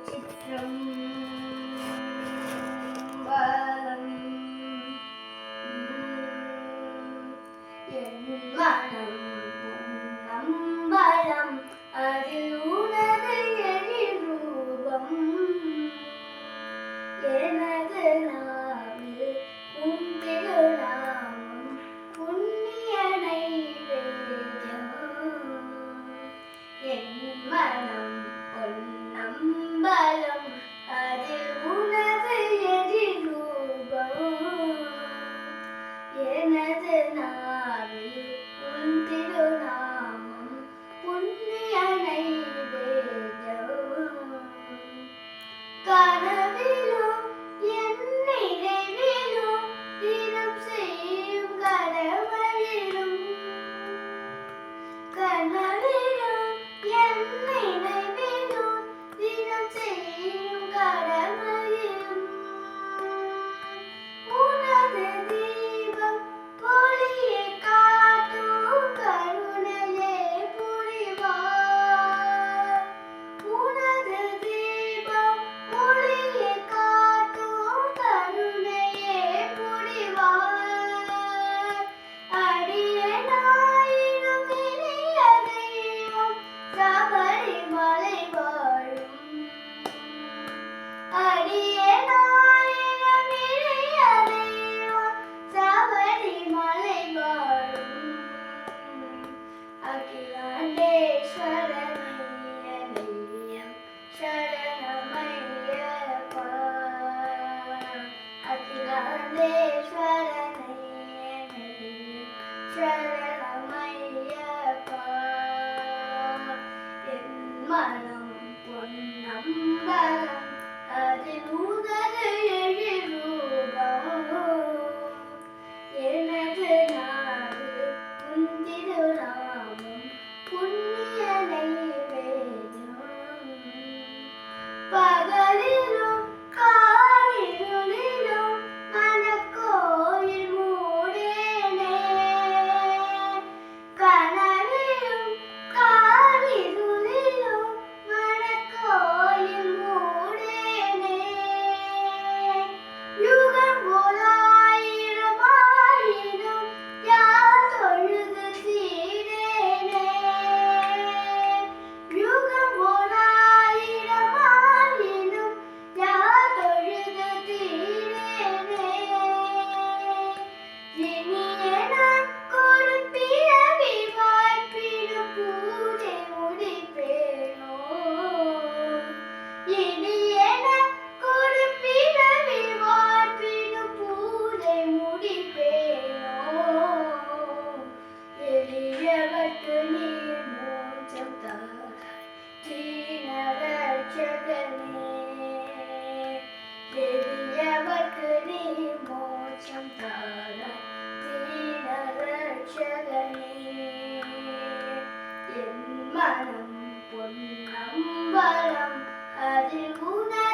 சிற்றம்பலம். என் மனம் பொன்னம்பலம், அதில் உனது எழில் ரூபம். எனது நாவில் உன் திருநாமம், புண்ணிய நைவேத்யம். என் மனம் பொன்னம்பலம், அதில் உனது எழில் ரூபம். எனது நாவில் உன் திருநாமம், புண்ணிய நைவேத்யம். கனவிலும் என் நினைவிலும் தினம் செய்யும் கடமையிலும், கனவிலும் என் நினைவிலும் தினம் செய்யும் கடமையிலும், உனது தீபம் ஒளியை காட்டும் கருணையே புரிவாய். உனது தீபம் ஒளியை காட்டும் கருணையே புரிவாய். அடியேனாயினும் இனிய தெய்வம் சபரிமலை வாழும். அடியேனாயினும் இனிய தெய்வம் சபரிமலை வாழும். அகிலாண்டேஸ்வரனே சரணமையப்பா. அகிலாண்டேஸ்வரனே சரணமையப்பா. என் மனம் பொன்னம்பலம், அதில் உனது எழில் ரூபம். எனது நாவில் உன் திருநாமம், புண்ணிய நைவேத்யம். பகலிலும் காரிருளிலும் மனக்கோயில் மூடேனே. கனவிலும் காரிருளிலும் மனக்கோயில் மூடேனே. யுகம் போலாயிரம் ஆயினும் யார் தொழுது தீரேனே. யுகம் போலாயிரம் ஆயினும் யார் தொழுது தீரேனே. இனி எனக்கொரு பிறவி வாய்ப்பினும் பூஜை முடிப்பேனோ. இனி எனக்கொரு பிறவி வாய்ப்பினும் பூஜை முடிப்பேனோ. எளியவர்க்கு நீ மோட்சம் தராய் தீனரட்சகனே. எளியவர்க்கு நீ மோட்சம் தராய் தீனரட்சகனே. என் மனம் பொன்னம்பலம், அதில் உனது